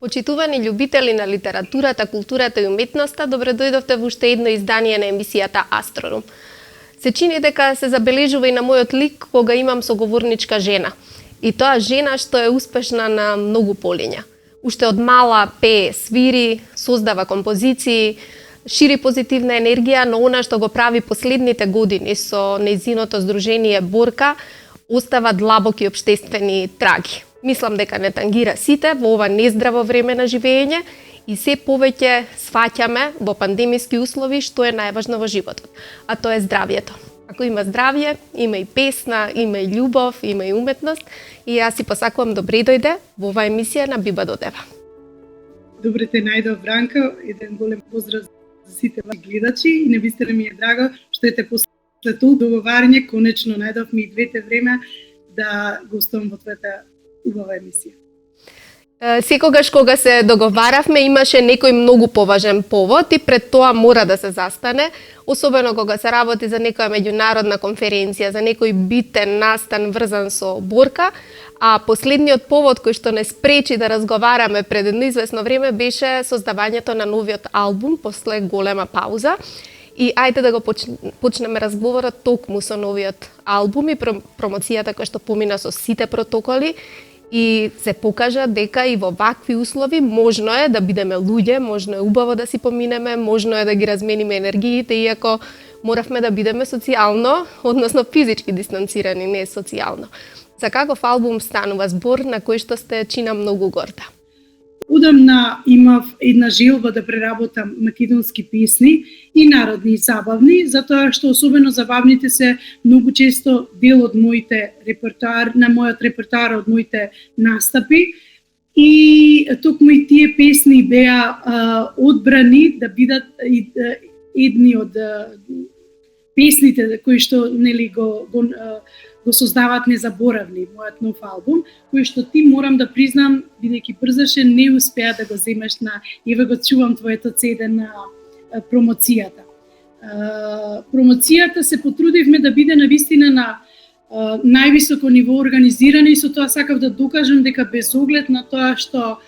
Почитувани љубители на литературата, културата и уметноста, добро дојдовте во уште едно издание на емисијата Астрорум. Се чини дека се забележува и на мојот лик кога имам соговорничка жена. И тоа жена што е успешна на многу полиња. Уште од мала пее, свири, создава композиции, шири позитивна енергија, но она што го прави последните години со нејзиното здружение Борка остава длабоки општествени траги. Мислам дека не тангира сите во ова нездраво време на живење и се повеќе сфаќаме во пандемиски услови што е најважно во животот, а тоа е здравјето. Ако има здравје, има и песна, има и љубов, има и уметност и јас си посакувам добре дојде во оваа емисија на Биба до Дева. Добре те најдов, Бранка, еден голем поздрав за сите ваши гледачи и навистина ми е драго што ете после толку договарање конечно најдовме и двете време да гостувам во твојата убава емисија. Секогаш кога се договаравме имаше некој многу поважен повод и пред тоа мора да се застане, особено кога се работи за некоја меѓународна конференција, за некој битен настан врзан со Борка, а последниот повод кој што не спречи да разговараме пред едно известно време беше создавањето на новиот албум после голема пауза. И ајде да го почнеме разговорот токму со новиот албум и промоцијата која што помина со сите протоколи и се покажа дека и во вакви услови можно е да бидеме луѓе, можно е убаво да си поминеме, можно е да ги размениме енергиите, иако моравме да бидеме социјално, односно физички дистанцирани, не социјално. За каков албум станува збор на кој што сте чина многу горда? Одамна имав една желба да преработам македонски песни и народни и забавни, затоа што особено забавните се многу често дел од моите мојот репертоар од моите настапи. И токму и тие песни беа одбрани да бидат едни од песните кои што нели го создаваат незаборавни мојот нов албум, кој што ти морам да признам, бидејќи брзаше, не успеа да го земеш на еве го чувам твоето CD на промоцијата. Промоцијата се потрудивме да биде навистина на највисоко ниво организирана и со тоа сакав да докажам дека без оглед на тоа што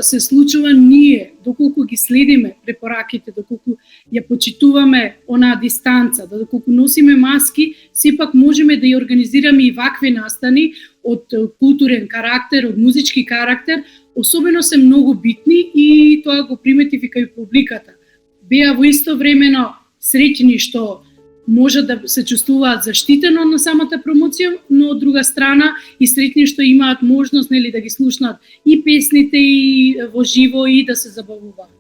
се случува, ние, доколку ги следиме препораките, доколку ја почитуваме онаа дистанца, доколку носиме маски, сепак можеме да ја организираме и вакви настани од културен карактер, од музички карактер, особено се многу битни и тоа го приметив и кај публиката. Беа во исто времено среќни што може да се чувствуваат заштитено на самата промоција, но од друга страна и среќни што имаат можност нели да ги слушнат и песните и во живо и да се забавуваат.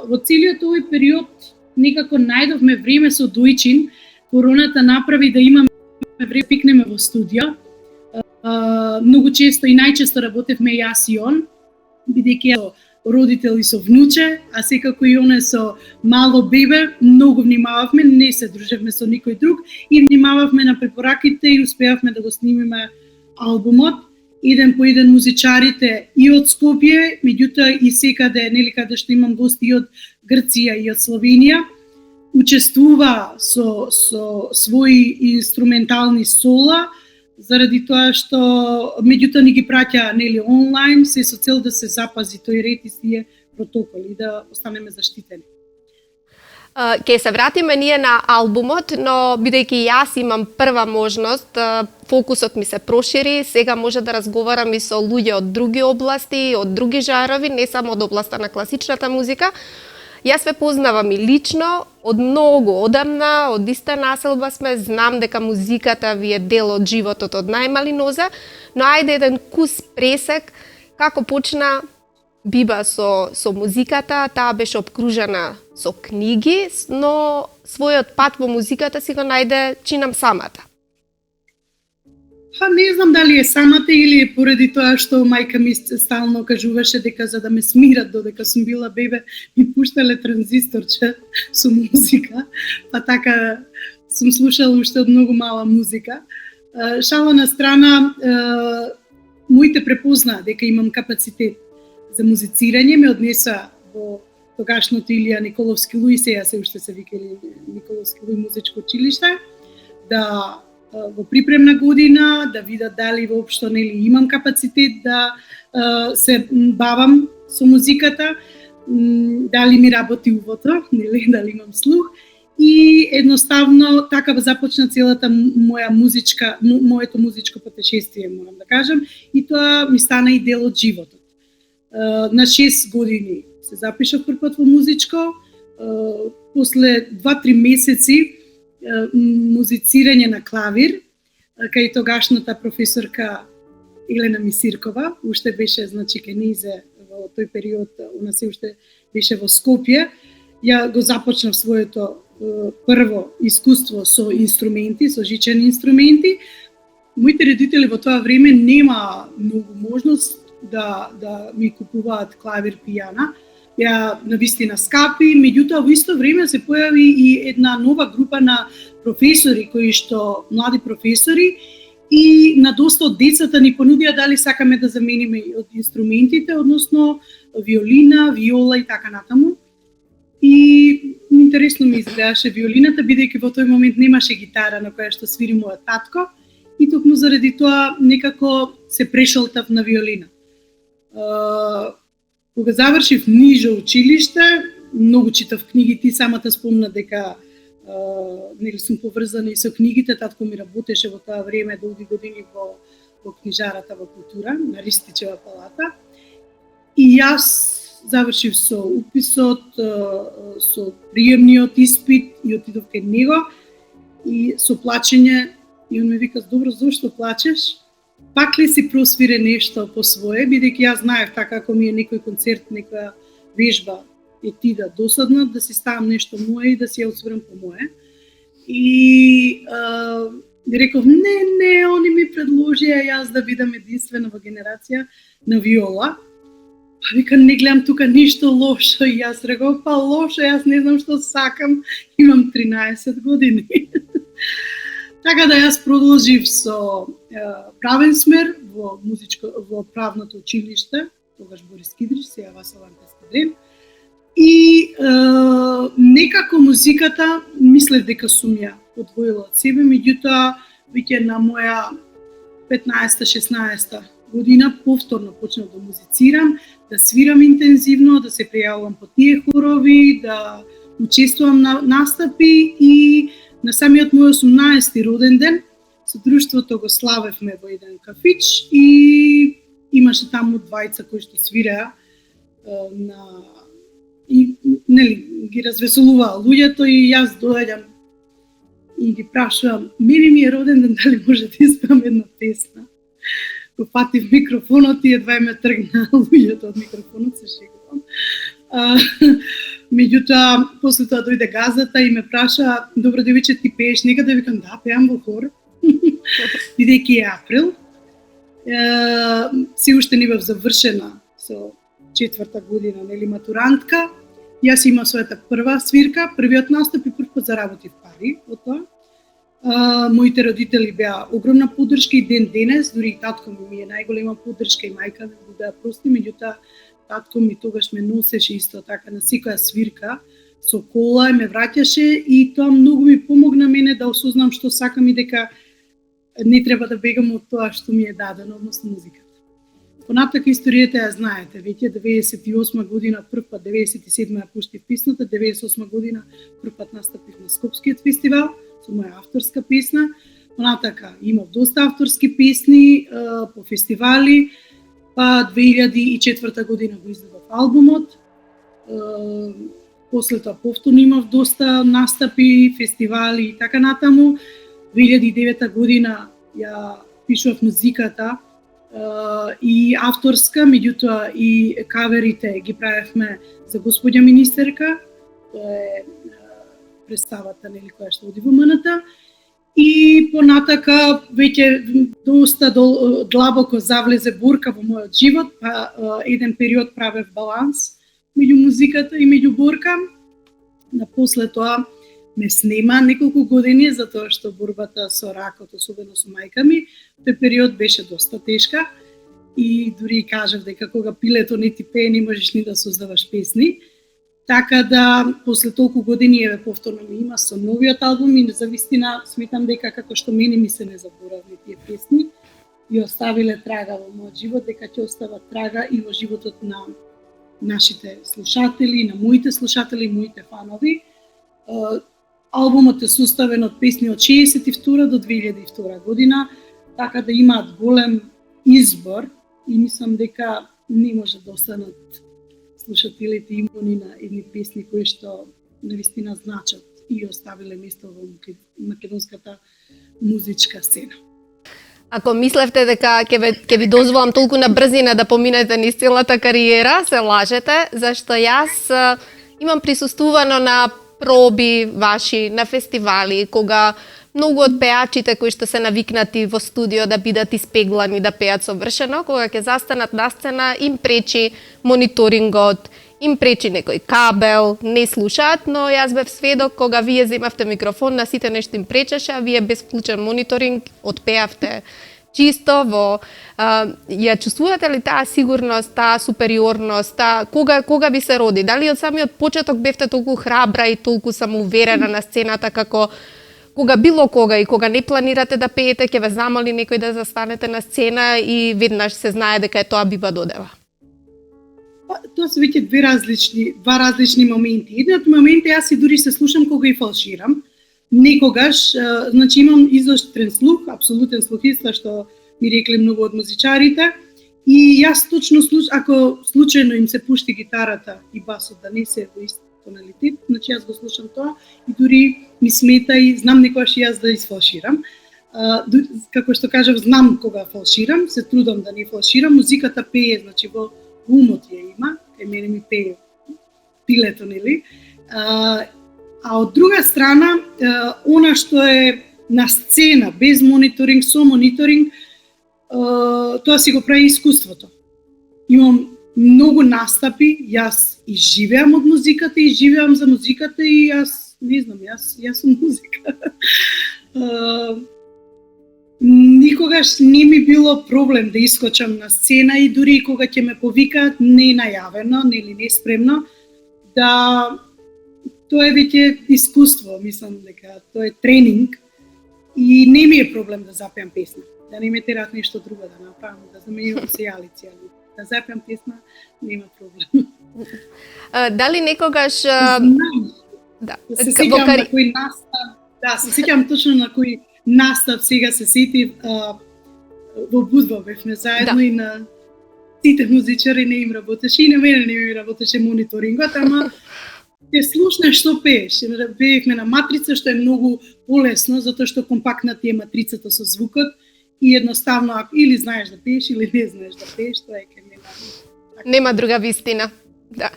Во целиот овој период некако најдовме време со Дојчин. Короната направи да имаме време пикнеме во студио. Многу често и најчесто работевме јас и он, бидејќи родител и со внуче, а секако и оне со мало бебе, многу внимававме, не се дружевме со никој друг и внимававме на препораките и успеавме да го снимиме албумот. Еден по еден музичарите и од Скопје, меѓутоа и секаде, нели каде што имам гости и од Грција и од Словенија, учествува со своји инструментални сола, заради тоа што меѓутоа ни ги праќа нели онлайн, се со цел да се запази тој ред и тие протоколи, да останеме заштитени. Ке се вратиме ние на албумот, но бидејќи јас имам прва можност, фокусот ми се прошири, сега може да разговарам и со луѓе од други области, од други жарови, не само од областа на класичната музика. Јас ве познавам и лично, од многу одамна, од иста населба сме, знам дека музиката ви е дел од животот од најмали ноза, но ајде еден кус пресек, како почна Биба со музиката, таа беше обкружена со книги, но својот пат во музиката си го најде чинам самата. Не знам дали е самата или е поради тоа што мајка ми стално кажуваше дека за да ме смират додека сум била бебе, ми пуштале транзисторче со музика, па така сум слушала уште од многу мала музика. Шала на страна, моите препознаа дека имам капацитет за музицирање, ме однеса во тогашното Илија Николовски Луј, сега се уште се викали Николовски Луј музичко училиште, да во припремна година, да видат дали воопшто нели имам капацитет да се бавам со музиката, дали ми работи увото, нели, дали имам слух. И едноставно така започна целата моето музичко патешествие, морам да кажам, и тоа ми стана и дел од животот. На 6 години се запишав првпат во музичко, после 2-3 месеци музицирање на клавир, кај тогашната професорка Елена Мисиркова, уште беше, значи, кенизе во тој период, она се уште беше во Скопје. Ја го започнав своето прво искуство со инструменти, со жичени инструменти. Моите родители во тоа време нема многу можност да ми купуваат клавир, пијана. Ја навистина скапи, меѓутоа во исто време се појави и една нова група на професори, кои што млади професори, и на доста од децата ни понудија дали сакаме да замениме од инструментите, односно виолина, виола и така натаму. И интересно ми изгледаше виолината, бидејќи во тој момент немаше гитара на која што свири мојот татко, и токму заради тоа некако се прешалтав на виолина. Кога завршив ниже училиште, многу читав книги, ти самата спомна дека нели сум поврзана и со книгите, татко ми работеше во тоа време долги години во книжарата во култура, на Ристичева палата. И јас завршив со уписот, со приемниот испит и отидов кај него и со плачење, и он ми вика: добро, зошто плачеш? Пак ли си просвире нешто по свое, бидејќи јас знаев така, ако ми е некој концерт, некоја вежба е ти да досадна, да си ставам нешто мое и да си ја освирам по мое. И реков: не, они ми предложија јас да бидам единствена во генерација на виола. Па вика: не гледам тука ништо лошо. И јас реков: па лошо, јас не знам што сакам, имам 13 години. Така да јас продолжив со правен смер во правното училиште, тогаш Борис Кидрич, сега Васил Антес Кадрен. И некако музиката мислев дека сум ја одвоила од себе, меѓутоа веќе на моја 15-16 година повторно почнав да музицирам, да свирам интензивно, да се пријавувам по тие хорови, да учествувам на настапи, и на самиот мој 18-ти роден ден со друштвото го славевме во еден кафич и имаше таму двајца кои што свиреа и нели ги развеселуваа луѓето, и јас доаѓам и ги прашувам: мене ми е роден ден, дали може да испеам една песна? Го патив микрофонот и едва ме тргна луѓето од микрофонот, се шегувам. Меѓутоа, после тоа дојде газата и ме праша: добро, девиче, ти пееш некаде? Викам: да, пеам во хор. Бидејќи е април, се уште не бев завршена со 4-та година, нели, матурантка. Јас имав својата прва свирка, првиот настап и првпат заработив пари од тоа. Моите родители беа огромна поддршка и ден денес, дури и татко ми е најголема поддршка, и мајка ми го беа прости, меѓутоа татко ми тогаш ме носеше исто така на секоја свирка со кола, ме враќаше, и тоа многу ми помогна мене да осознам што сакам и дека не треба да бегам од тоа што ми е дадено, односно музиката. Понатака историјата ја знаете, веќе 98 година прв пат, 97 ја пуштив песната, 98 година прв пат настапив на Скопскиот фестивал со моја авторска песна. Понатака имав доста авторски песни по фестивали, па 2004 година го издадов албумот. После тоа повторно имав доста настапи, фестивали и така натаму. 2009 година ја пишував музиката и авторска, меѓутоа и каверите ги правевме за Господја министерка, тоа е представата нели која што оди во МНТ. И понатака веќе доста длабоко завлезе борка во мојот живот, па еден период правев баланс меѓу музиката и меѓу борка. Напосле тоа ме снема неколку години, затоа што борбата со ракот, особено со мајка ми, тој период беше доста тешка и дури кажав дека кога пилето не ти пее, не можеш ни да создаваш песни. Така да, после толку години, еве повторно ми има со новиот албум и за вистина сметам дека како што мене ми се не заборавни тие песни и оставиле трага во мојот живот, дека ќе остават трага и во животот на нашите слушатели, на моите слушатели, моите фанови. Албумот е составен од песни од 62 до 2002 година, така да имаат голем избор и мислам дека не може да останат слушателите имуни на едни песни кои што навистина значат и оставиле место во македонската музичка сцена. Ако мислевте дека ќе ви дозволам толку на брзина да поминете низ целата кариера, се лажете, зашто јас имам присуствувано на проби ваши, на фестивали, кога многу од пеачите кои што се навикнати во студио да бидат испеглани, да пеат совршено, кога ќе застанат на сцена, им пречи мониторингот, им пречи некој кабел, не слушаат, но јас бев сведок кога вие земавте микрофон, на сите нешто им пречеше, а вие без вклучен мониторинг отпеавте чисто во ја чувствувате ли таа сигурност, таа супериорност, кога ви се роди? Дали од самиот почеток бевте толку храбра и толку самоуверена на сцената како кога било кога и кога не планирате да пеете, ќе ве замоли некој да застанете на сцена и веднаш се знае дека е тоа бива додева? Тоа се веќе два различни моменти. Едниот момент е јас и дури се слушам кога и фалширам. Некогаш, значи имам изострен слух, апсолутен слухиста, што ми рекле многу од музичарите, и јас точно ако случајно им се пушти гитарата и басот да не се во ист тоналитет, значи јас го слушам тоа и дури ми смета и знам некогаш и јас да изфалширам. Како што кажав, знам кога фалширам, се трудам да не фалширам, музиката пее, значи во умот ја има, кај мене ми пее пилето, нели? А од друга страна, она што е на сцена, без мониторинг, со мониторинг, тоа си го прави искуството. Имам многу настапи, јас и живеам од музиката, и живеам за музиката, и јас, не знам, јас сум музика. Никогаш не ми било проблем да искочам на сцена и дури кога ќе ме повикаат не најавено, нели не спремно, да тоа е веќе искуство, мислам дека тоа е тренинг и не ми е проблем да запеам песна. Да не ме терат нешто друго да направам, да заменувам сејалици, али да запеам песна нема проблем. Дали некогаш да, се сеќавам на кој настап, да, се сеќавам точно на кој настап сега се сетив во Будва бевме заедно и на сите музичари не им работеше и на мене не ми работеше мониторингот, ама ќе слушнеш што пееш. Пеевме на матрица, што е многу полесно, затоа што компактна ти е матрицата со звукот и едноставно или знаеш да пееш или не знаеш да пееш, тоа е кај мене. Нема друга вистина. Да.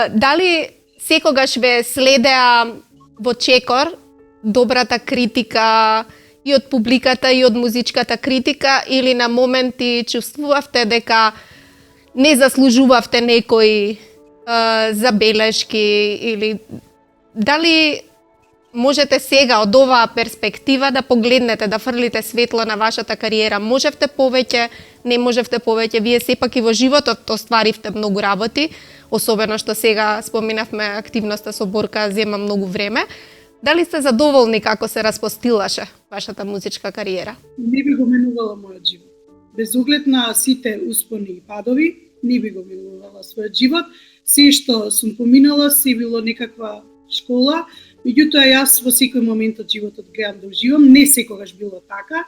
Дали секогаш ве следеа во чекор добрата критика и од публиката и од музичката критика или на моменти чувствувавте дека не заслужувавте некои забелешки или дали можете сега од оваа перспектива да погледнете, да фрлите светло на вашата кариера? Можевте повеќе, не можевте повеќе? Вие сепак и во животот остваривте многу работи, особено што сега споменавме активноста со Борка зема многу време. Дали сте задоволни како се распостилаше вашата музичка кариера? Не би го менувала мојот живот. без оглед на сите успони и падови, не би го минувала својот живот. Се што сум поминала, се било некаква школа, меѓутоа јас во секој момент од животот гледам да уживам, не секогаш било така.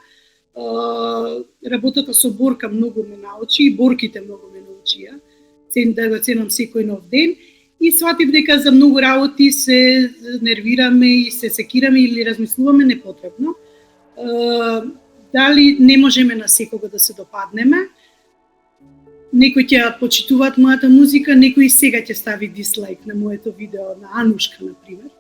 Работата со Борка многу ме научи, и Борките многу ме научија, да го ценам секој нов ден, и сватив дека за многу работи се нервираме и се секираме или размислуваме непотребно. Дали не можеме на секого да се допаднеме. Некои ќе почитуваат мојата музика, некои сега ќе стави дислайк на моето видео на Анушка, например.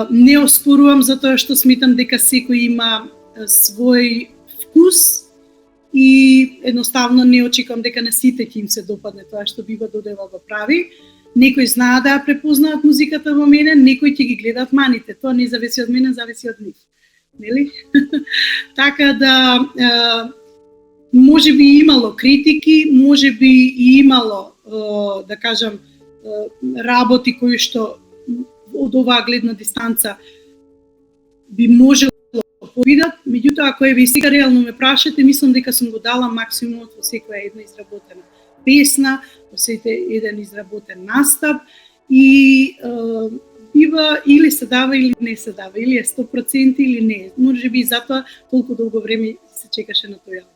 Не оспорувам затоа што сметам дека секој има свој вкус и едноставно не очекувам дека на сите ќе им се допадне тоа што Биба Додева го прави. Некои знаат да ја препознаат музиката во мене, некои ќе ги гледаат маните. Тоа не зависи од мене, зависи од нив. Нели? Така да може би имало критики, може би и имало, да кажам, работи кои што од оваа гледна дистанца би можело повидат, меѓутоа ако еве сега реално ме прашате, мислам дека сум го дала максимумот во секоја една изработена песна, во секој еден изработен настап и бива или се дава или не се дава, или е 100% или не. Може би затоа толку долго време се чекаше на тој албум.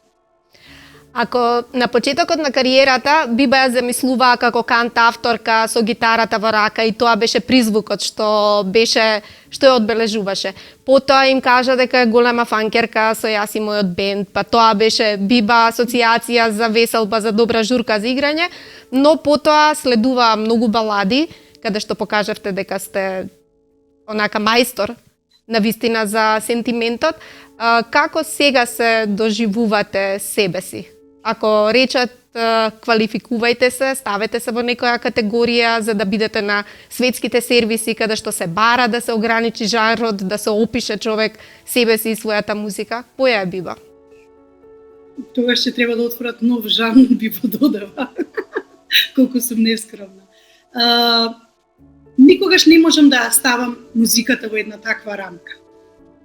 Ако на почетокот на кариерата Биба ја замислуваа како кант-авторка со гитарата во рака и тоа беше призвукот што ја одбележуваше. Потоа им кажа дека е голема фанкерка со јас и мојот бенд, па тоа беше Биба асоциација за веселба, за добра журка за играње, но потоа следува многу балади, каде што покажавте дека сте онака мајстор на вистина за сентиментот. Како сега се доживувате себе си? Ако речат квалификувајте се, ставете се во некоја категорија за да бидете на светските сервиси каде што се бара да се ограничи жанрот, да се опише човек себе си и својата музика, која е Биба? Тогаш ќе треба да отворат нов жанр Биба Додева. Колку сум нескромна. Никогаш не можам да ја ставам музиката во една таква рамка.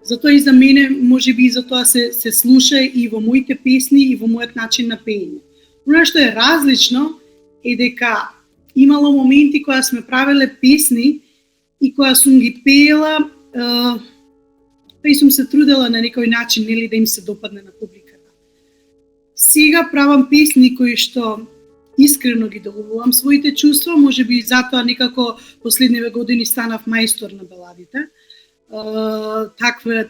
Затоа и за мене, може би и за тоа се слуша и во моите песни и во мојот начин на пеење. Она што е различно е дека имало моменти кога сме правеле песни и кога сум ги пеела, па и сум се трудела на некој начин, нели, да им се допадне на публиката. Сега правам песни кои што искрено ги доловувам своите чувства, може би затоа некако последниве години станав мајстор на баладите.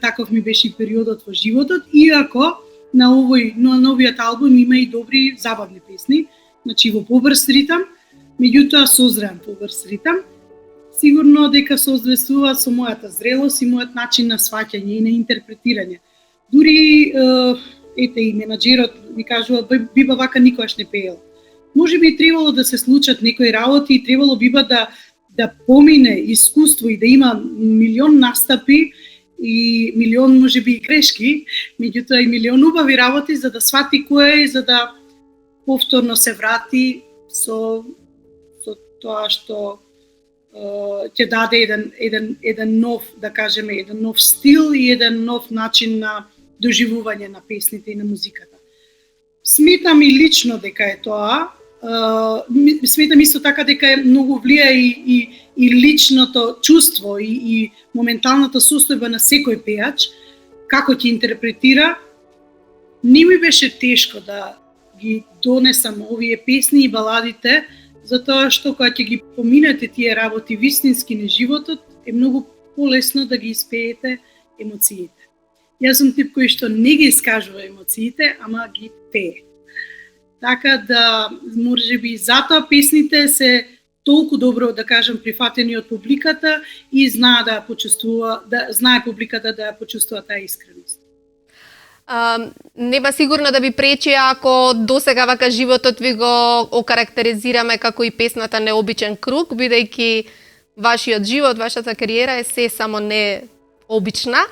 Таков ми беше и периодот во животот, иако на новиот албум има и добри забавни песни, значи во побрз ритам, меѓутоа созреан побрз ритам. Сигурно дека соодветствува со мојата зрелост и мојот начин на сваќање и на интерпретирање. Дури ете и менаџерот ми кажува Биба вака никогаш не пеела. Може би требало да се случат некои работи и требало Биба да помине искуство и да има милион настапи и милион можеби и грешки, меѓутоа и милион убави работи за да свати кој е, за да повторно се врати со тоа што ќе даде еден нов, да кажеме, еден нов стил и еден нов начин на доживување на песните и на музиката. Сметам и лично дека е тоа. Сметам исто така дека е многу влија и личното чувство и моменталната состојба на секој пеач, како ќе интерпретира. Не ми беше тешко да ги донесам овие песни и баладите, затоа што кога ќе ги поминете тие работи вистински на животот, е многу полесно да ги испеете емоциите. Јас сум тип кој што не ги искажува емоциите, ама ги пее. Така да, може би, затоа песните се толку добро, да кажам, прифатени од публиката и знае публиката да ја почувствува таа искреност. Нема сигурно да ви пречи ако досега вака животот ви го окарактеризираме како и песната Необичен круг, бидејќи вашиот живот, вашата кариера е се само не обична.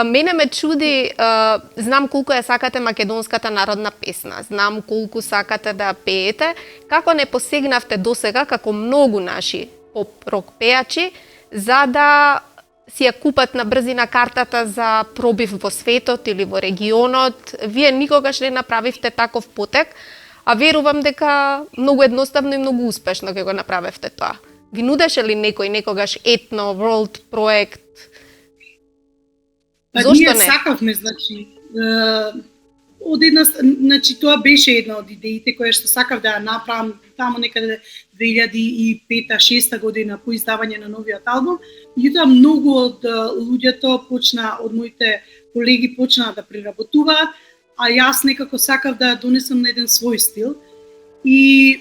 Мене ме чуди, знам колку ја сакате македонската народна песна, знам колку сакате да пеете, како не посегнавте досега, како многу наши поп-рок пеачи, за да си ја купат на брзина картата за пробив во светот или во регионот. Вие никогаш не направивте таков потек, а верувам дека многу едноставно и многу успешно ќе го направевте тоа. Ви нудеше ли некој некогаш етно, world проект? Зошто ние не? сакавме, значи тоа беше една од идеите која што сакав да ја направам таму некаде 2005-2006 година по издавање на новиот албум. Меѓутоа многу од луѓето од моите колеги почнаа да преработуваат, а јас некако сакав да ја донесам на еден свој стил. И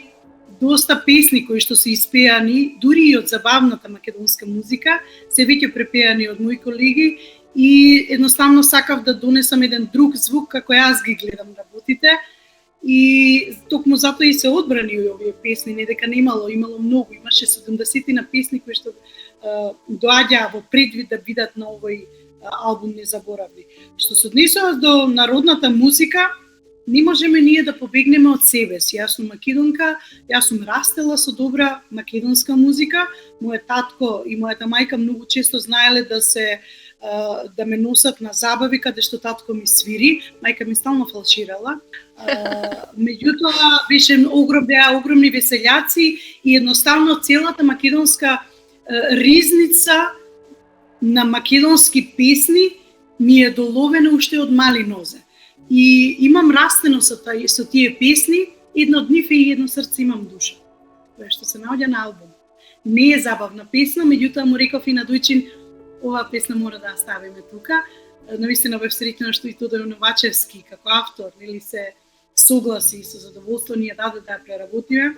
доста песни кои што се испеани, дури и од забавната македонска музика, се веќе препеани од мои колеги и едноставно сакав да донесам еден друг звук како јас ги гледам работите. И токму затоа и се одбрани овие песни, не дека имало многу, имаше 70 на песни кои што доаѓаа во предвид да бидат на овој албум Незаборавни. Што се однесува до народната музика, не можеме ние да побегнеме од себе си. Јас сум македонка, јас сум растела со добра македонска музика. Мојот татко и мојата мајка многу често знаеле да ме носат на забави каде што татко ми свири, мајка ми стално фалширала. Меѓутоа беа огромни веселјаци и едноставно целата македонска ризница на македонски песни ми е доловена уште од мали нозе. И имам растено со тие песни, една од нив и едно срце имам душа, која што се наоѓа на албум. Не е забавна песна, меѓутоа му реков и на Дојчин, оваа песна мора да ја ставиме тука. Навистина бев среќна што и Тодор Новачевски како автор се согласи и со задоволство ни ја даде да ја преработиме.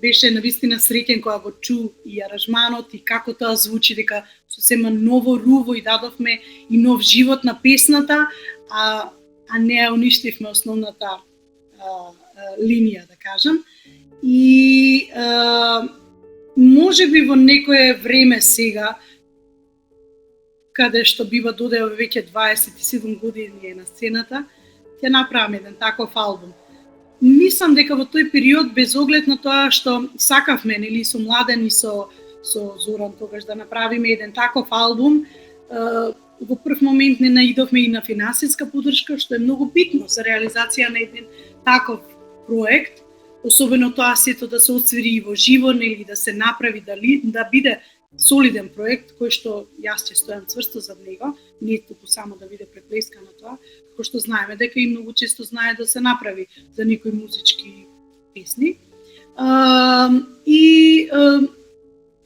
Беше навистина среќен кога го чу и аранжманот и како тоа звучи, дека сосема ново руво и дадовме и нов живот на песната, а не ја уништивме основната линија, да кажам. И можеби во некое време сега, каде што бива додео веќе 27 години на сцената, ќе направам еден таков албум. Мислам дека во тој период, без оглед на тоа што сакавме, нели, со Младен и со Зоран тогаш да направиме еден таков албум, во прв момент не наидовме и на финансиска поддршка, што е многу битно за реализација на еден таков проект, особено тоа сето да се отсвири во живо, нели, да се направи, да биде солиден проект, кој што јас ќе стојам цврсто зад него, не туку само да биде преплескано тоа, кој што знаеме дека и многу често знае да се направи за некои музички песни.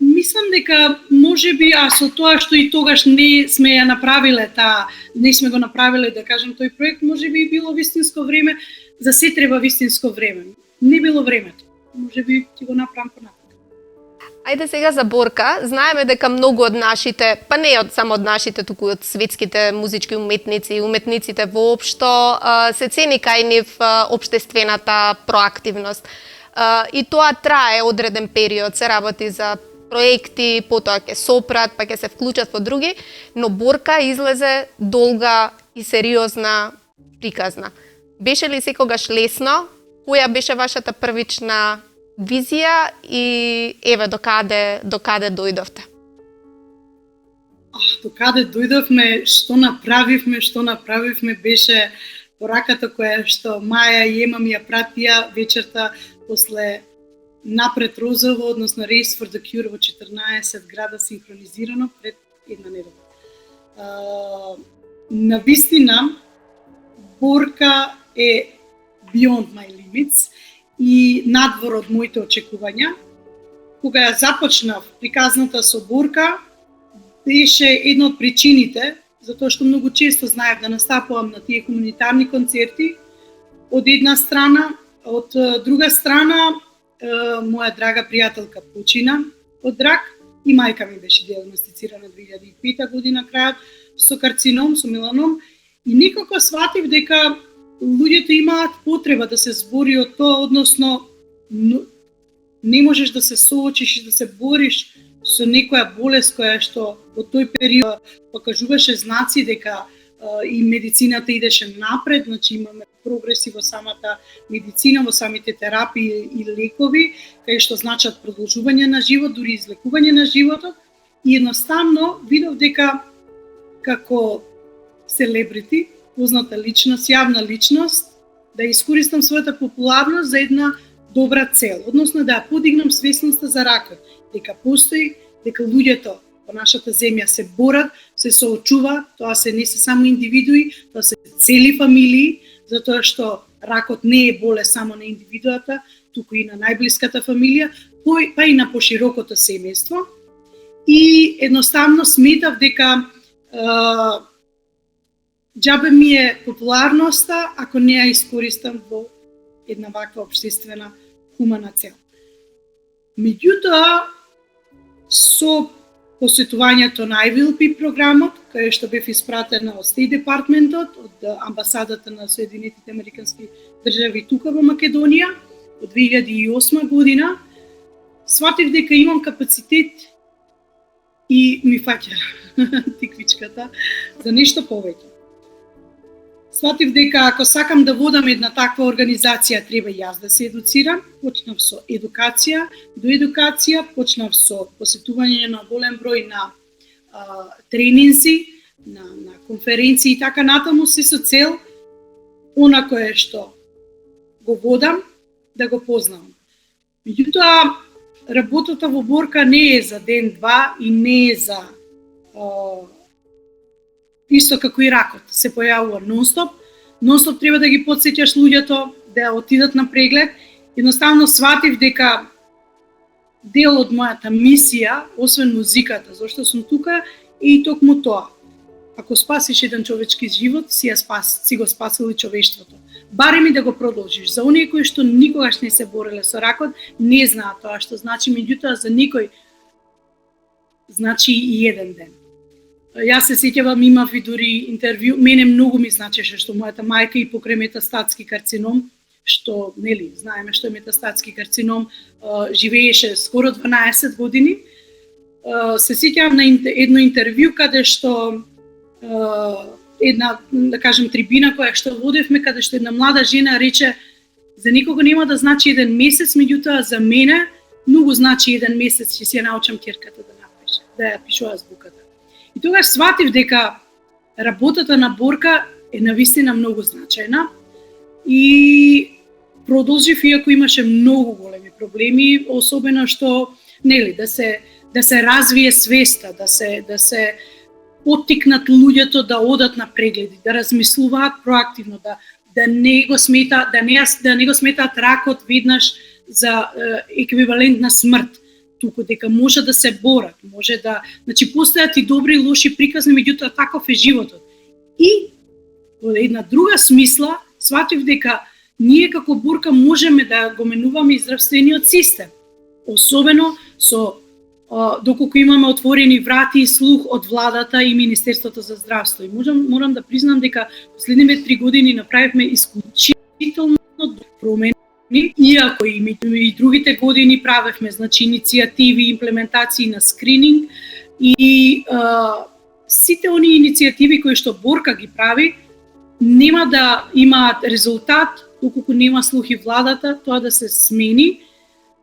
Мислам дека можеби, а со тоа што и тогаш не сме го направиле, да кажем, тој проект, можеби и било вистинско време, за се треба вистинско време. Не било времето. Можеби ќе го направам понатаму. Ајде сега за Борка. Знаеме дека многу од нашите, па не само од нашите, туку од светските музички уметници и уметниците воопшто, се цени кај нив општествената проактивност. И тоа трае одреден период, се работи за проекти, потоа ќе сопрат, па ќе се вклучат во други, но Борка излезе долга и сериозна приказна. Беше ли секогаш лесно? Која беше вашата првична визија и еве докаде дојдовте? Докаде дојдовме, што направивме беше пораката која што Маја и Ема ми ја пратија вечерта после Напред Розово, односно Race for the Cure во 14 града синхронизирано пред една недела. Навистина, Борка е beyond my limits и надвор од моите очекувања. Кога ја започнав приказната со Борка, беше една од причините, затоа што многу често знаев да настапувам на тие комунитарни концерти, од една страна, од друга страна, моја драга пријателка почина од рак и мајка ми беше диагностицирана 2005 година крајот со карцином, со меланом, и некако сватив дека луѓето имаат потреба да се збори од тоа, односно не можеш да се соочиш и да се бориш со некоја болест која што во тој период покажуваше знаци дека и медицината идеше напред, значи имаме прогреси во самата медицина, во самите терапии и лекови, кај што значат продолжување на живот, дури излекување на животот. И едноставно видов дека како селебрити, позната личност, јавна личност, да искористам својата популарност за една добра цел, односно да ја подигнам свесноста за ракот, дека постои, дека луѓето по нашата земја се борат, се соочуваат, тоа се не се само индивидуи, тоа се цели фамилии, затоа што ракот не е болест само на индивидуата, туку и на најблиската фамилија, па и на поширокото семејство. И едноставно сметав дека џабе ми е популарноста ако не ја искористам во една ваква општествена хумана цел. Меѓутоа, со посетувањето на IVLP програмот, кај што бев испратена од State Department-от, од амбасадата на Соединетите Американски држави тука во Македонија, од 2008 година, сватив дека имам капацитет и ми фаќа тиквичката за нешто повеќе. Сватив дека ако сакам да водам една таква организација, треба јас да се едуцирам. Почнав со едукација, до едукација, почнав со посетување на голем број на тренинзи, на конференции и така натаму, се со цел она кое што го водам, да го познавам. Меѓутоа, работата во Борка не е за ден-два и не е за исто како и ракот, се појавува нонстоп. Нонстоп треба да ги потсеќаш луѓето да отидат на преглед. Едноставно сватив дека дел од мојата мисија, освен музиката, зашто сум тука, е и токму тоа. Ако спасиш еден човечки живот, си го спасил и човештвото. Барем и да го продолжиш. За оние кои што никогаш не се бореле со ракот, не знаат тоа што значи, меѓутоа за никој значи и еден ден. Јас се сеќавам, имав и дури интервју, мене многу ми значеше што мојата мајка и покрај метастатски карцином, што, нели, знаеме што е метастатски карцином, живееше скоро 12 години. Се сеќавам на едно интервју каде што една, да кажем, трибина која што водевме, каде што една млада жена рече: за никого нема да значи еден месец, меѓутоа за мене многу значи еден месец, ќе си ја научам ќерката да напише, да ја пишува азбуката. И тогаш сватив дека работата на Борка е навистина многу значајна и продолжив иако имаше многу големи проблеми, особено што, нели, да се развие свеста, да се поттикнат луѓето да одат на прегледи, да размислуваат проактивно, да не го сметаат ракот веднаш за еквивалент на смрт, туку дека може да се борат, може да, значи постојат и добри и лоши приказни, меѓутоа таков е животот. И во една друга смисла сватив дека ние како Борка можеме да го менуваме и здравствениот систем, особено со доколку имаме отворени врати и слух од владата и Министерството за здравство. И морам да признам дека последниве 3 години направивме исклучително промени, иако и другите години правевме, значи, иницијативи, имплементации на скрининг и сите оние иницијативи кои што Борка ги прави нема да имаат резултат доколку нема слух и владата тоа да се смени.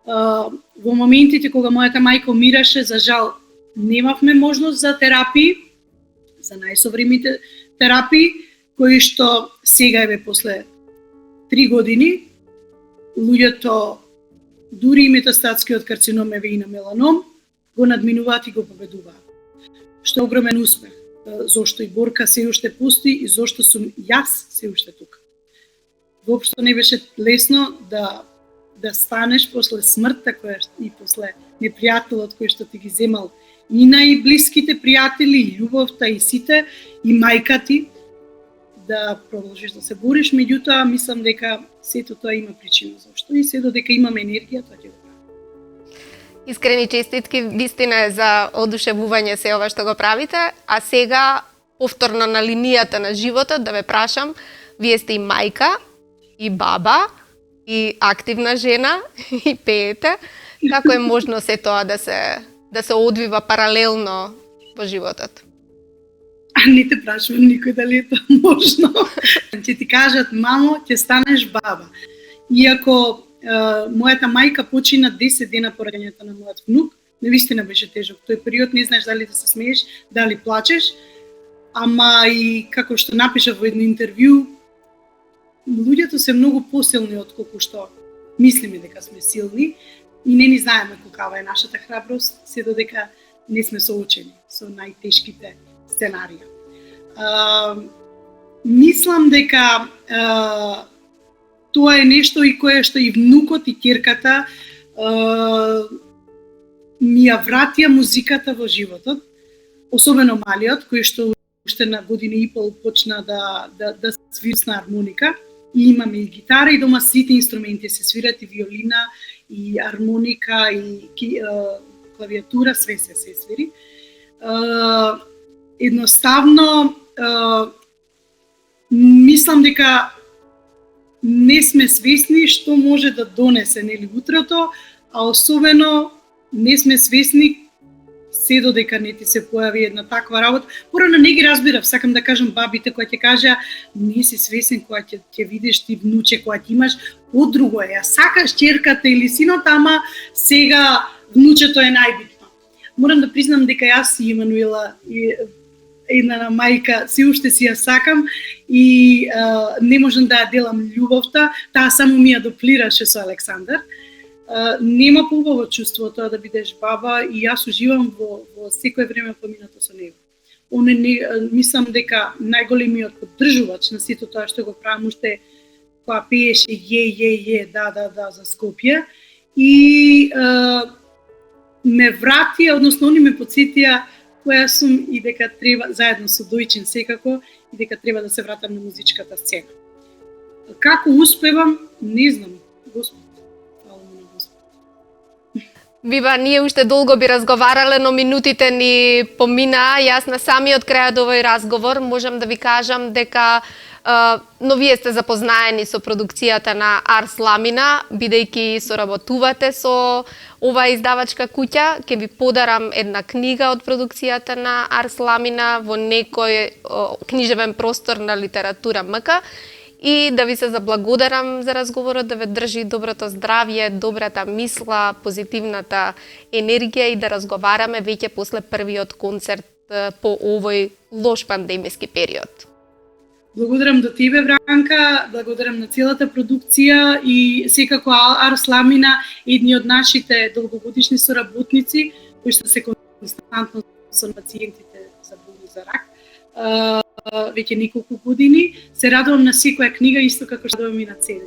Во моментите кога мојата мајка умираше, за жал, немавме можност за терапии, за најсовремените терапии, кои што сега еве после 3 години луѓето, дури и метастатскиот карцином еве и на меланом, го надминуваат и го победуваат. Што е огромен успех, зошто и Борка се уште постои и зошто сум јас се уште тука. Воопшто не беше лесно да станеш после смртта која и после непријателот кој што ти ги земал и најблиските пријатели, и љубовта, и сите, и мајка ти, да продолжиш да се бориш, меѓутоа мислам дека сето тоа има причина зашто и се додека имаме енергија, тоа ќе го прави. Искрени честитки, вистина е за одушевување се ова што го правите, а сега повторно на линијата на животот да ве прашам, вие сте и мајка, и баба, и активна жена, и пеете. Како е можно се тоа да се одвива паралелно во животот? Не те прашувам никој дали е тоа можно. Ќе ти кажат: мамо, ќе станеш баба. Иако мојата мајка почина 10 дена по раѓањето на мојот внук, Навистина беше тежок. Тој период не знаеш дали да се смееш, дали плачеш, ама и како што напиша во едно интервју, луѓето се многу посилни од колку што мислиме дека сме силни и не ни знаеме каква е нашата храброст, се додека не сме соочени со најтешките сценарија. Мислам дека тоа е нешто и кое што и внукот и ќерката ми ја вратија музиката во животот, особено малиот, кој што уште на година и пол почна да свири на армоника. И имаме и гитара и дома сите инструменти се свират, и виолина, и армоника, и клавиатура, све се свири. Едноставно, мислам дека не сме свесни што може да донесе нели утрото, а особено не сме свесни се додека не ти се појави една таква работа. Порано не ги разбирав, сакам да кажам бабите кои ќе кажа не си свесен кога ќе видиш ти внуче, кога ќе имаш подруго е, ја сакаш ќерката или синот, ама сега внучето е најбитно. Морам да признам дека јас и Емануела и една мајка се уште си ја сакам и не можам да ја делам љубовта, таа само ми ја доплираше со Александар. Нема поубаво чувство тоа да бидеш баба и јас уживам во секое време поминато со него. Мислам дека најголемиот поддржувач на сето тоа што го правам уште кога пееше да за Скопје и ме врати, односно они ме потсетија која сум и дека треба заедно со Дојчин секако и дека треба да се вратам на музичката сцена. Како успевам, не знам, Господ. Вива, ние уште долго би разговарале, но минутите ни поминаа. Јас на самиот крај од овој разговор можам да ви кажам дека но вие сте запознаени со продукцијата на Арс Ламина, бидејќи соработувате со оваа издавачка куќа. Ќе ви подарам една книга од продукцијата на Арс Ламина во некој книжевен простор на Литература МК. И да ви се заблагодарам за разговорот, да ве држи доброто здравје, добрата мисла, позитивната енергија и да разговараме веќе после првиот концерт по овој лош пандемиски период. Благодарам до тебе, Вранка, благодарам на целата продукција и секако Арс Ламина, едни од нашите долгогодишни соработници, кои што се константно со пациентите за болни за рак. Веќе неколку години. Се радувам на секоја книга, исто како што радувам и на CD.